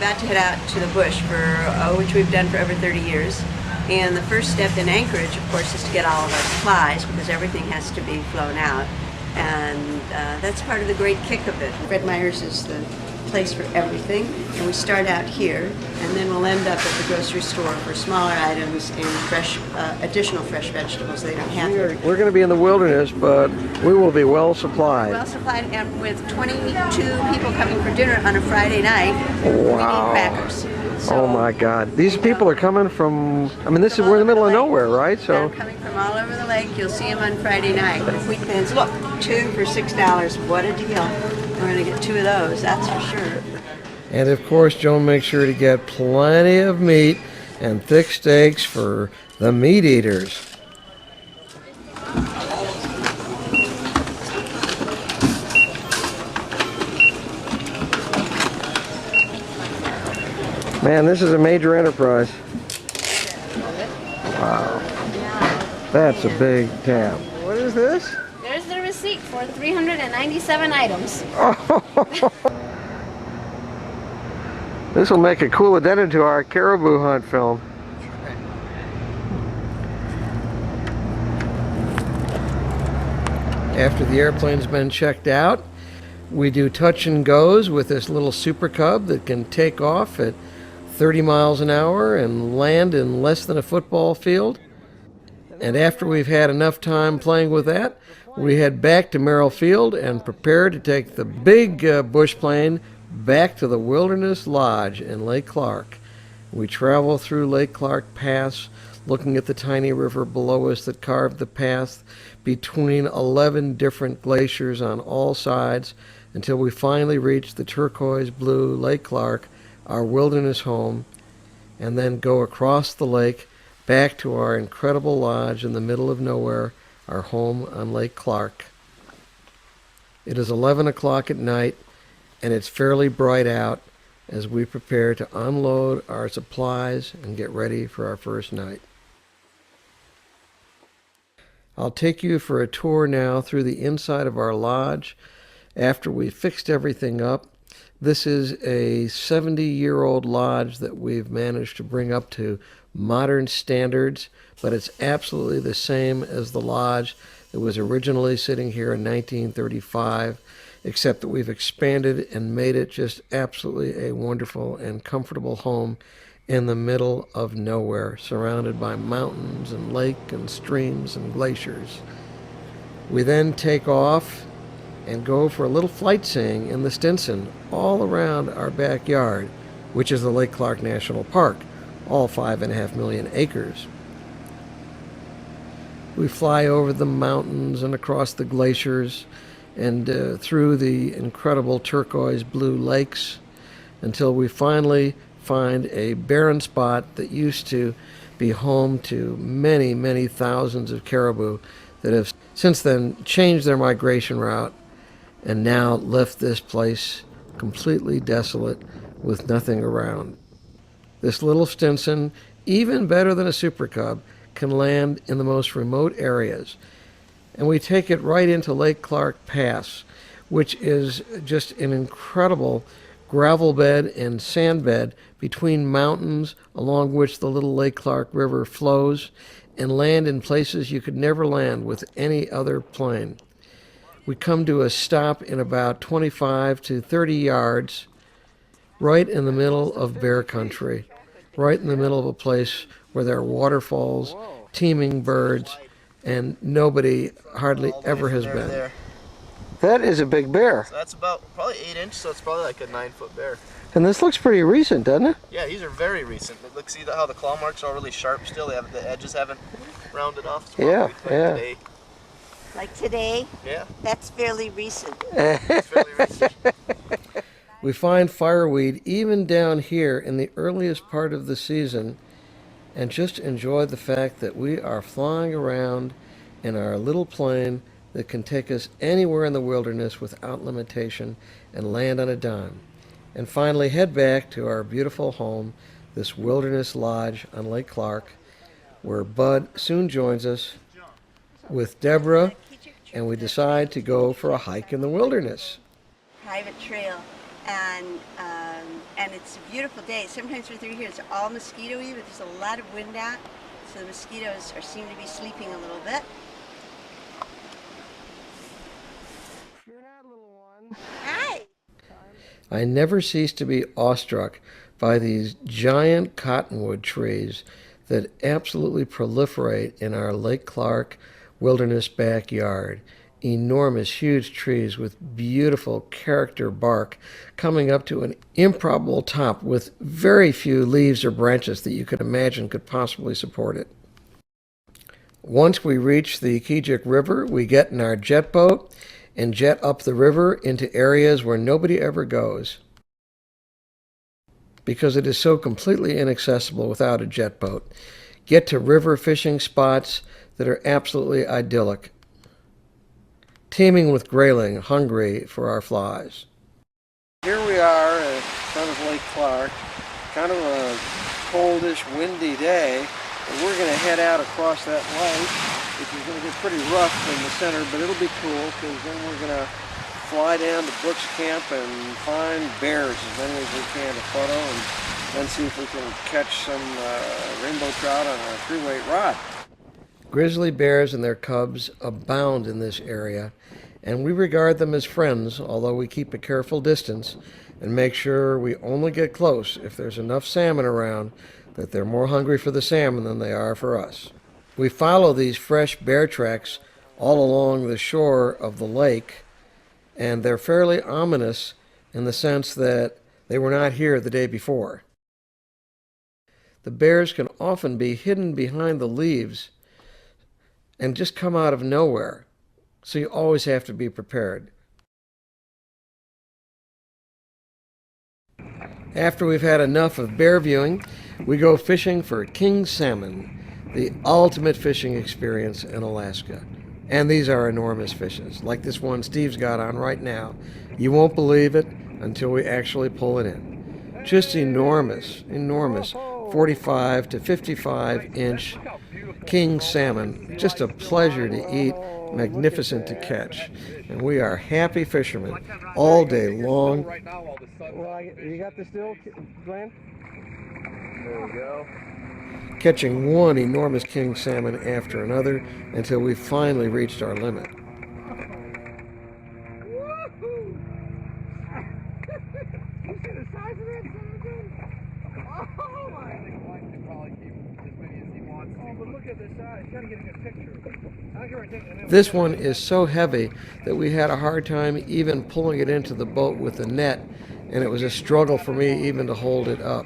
about to head out to the bush which we've done for over 30 years. And the first step in Anchorage, of course, is to get all of our supplies because everything has to be flown out. And that's part of the great kick of it. Fred Meyer's is the place for everything, and we start out here, and then we'll end up at the grocery store for smaller items and additional fresh vegetables they don't have. We're going to be in the wilderness, but we will be well supplied. Well supplied, and with 22 people coming for dinner on a Friday night, wow. We need crackers. So, oh my God! These people are coming from. I mean, we're in the middle of nowhere, right? So they're coming from all over the lake. You'll see them on Friday night. Wheat thins. Look, 2 for $6. What a deal! We're going to get 2 of those. That's for sure. And of course, Joan makes sure to get plenty of meat and thick steaks for the meat eaters. Man, this is a major enterprise. Wow. That's a big tab. What is this? There's the receipt for 397 items. This will make a cool addendum to our caribou hunt film. After the airplane's been checked out, we do touch and goes with this little Super Cub that can take off at 30 miles an hour and land in less than a football field. And after we've had enough time playing with that, we head back to Merrill Field and prepare to take the big bush plane back to the Wilderness Lodge in Lake Clark. We travel through Lake Clark Pass, looking at the tiny river below us that carved the path between 11 different glaciers on all sides until we finally reach the turquoise blue Lake Clark, our wilderness home, and then go across the lake back to our incredible lodge in the middle of nowhere, our home on Lake Clark. It is 11 o'clock at night, and it's fairly bright out as we prepare to unload our supplies and get ready for our first night. I'll take you for a tour now through the inside of our lodge after we fixed everything up. This is a 70-year-old lodge that we've managed to bring up to modern standards, but it's absolutely the same as the lodge that was originally sitting here in 1935, except that we've expanded and made it just absolutely a wonderful and comfortable home in the middle of nowhere, surrounded by mountains and lake and streams and glaciers. We then take off and go for a little flight seeing in the Stinson all around our backyard, which is the Lake Clark National Park, all 5.5 million acres. We fly over the mountains and across the glaciers and through the incredible turquoise blue lakes until we finally find a barren spot that used to be home to many, many thousands of caribou that have since then changed their migration route and now left this place completely desolate with nothing around. This little Stinson, even better than a Super Cub, can land in the most remote areas. And we take it right into Lake Clark Pass, which is just an incredible gravel bed and sand bed between mountains along which the little Lake Clark River flows, and land in places you could never land with any other plane. We come to a stop in about 25 to 30 yards, right in the middle of bear country, right in the middle of a place where there are waterfalls, teeming birds, and nobody hardly ever has been. There. That is a big bear. So that's about probably 8 inches, so it's probably like a 9-foot bear. And this looks pretty recent, doesn't it? Yeah, these are very recent. Look, see how the claw marks are really sharp still? They have, the edges haven't rounded off. It's yeah, like yeah. Today. Like today? Yeah. That's fairly recent. It's fairly recent. We find fireweed even down here in the earliest part of the season and just enjoy the fact that we are flying around in our little plane that can take us anywhere in the wilderness without limitation and land on a dime. And finally head back to our beautiful home, this Wilderness Lodge on Lake Clark, where Bud soon joins us with Deborah, and we decide to go for a hike in the wilderness. Private trail. and it's a beautiful day. Sometimes we're through here, it's all mosquito-y, but there's a lot of wind out, so the mosquitoes seem to be sleeping a little bit. Hi! I never cease to be awestruck by these giant cottonwood trees that absolutely proliferate in our Lake Clark wilderness backyard. Enormous, huge trees with beautiful character bark coming up to an improbable top with very few leaves or branches that you could imagine could possibly support it. Once we reach the Keejic River, we get in our jet boat and jet up the river into areas where nobody ever goes, because it is so completely inaccessible without a jet boat. Get to river fishing spots that are absolutely idyllic, teeming with grayling, hungry for our flies. Here we are in front of Lake Clark, kind of a coldish, windy day, and we're going to head out across that lake, which is going to get pretty rough in the center, but it'll be cool because then we're going to fly down to Brooks Camp and find bears, as many as we can, to photo, and then see if we can catch some rainbow trout on a 3-weight rod. Grizzly bears and their cubs abound in this area, and we regard them as friends, although we keep a careful distance and make sure we only get close if there's enough salmon around that they're more hungry for the salmon than they are for us. We follow these fresh bear tracks all along the shore of the lake, and they're fairly ominous in the sense that they were not here the day before. The bears can often be hidden behind the leaves and just come out of nowhere, so you always have to be prepared. After we've had enough of bear viewing, we go fishing for king salmon, the ultimate fishing experience in Alaska. And these are enormous fishes, like this one Steve's got on right now. You won't believe it until we actually pull it in. Just enormous, 45 to 55 inch king salmon. Just a pleasure to eat, magnificent to catch. And we are happy fishermen all day long. Well, you got the still, Glenn? There we go. Catching one enormous king salmon after another until we finally reached our limit. This one is so heavy that we had a hard time even pulling it into the boat with the net, and it was a struggle for me even to hold it up.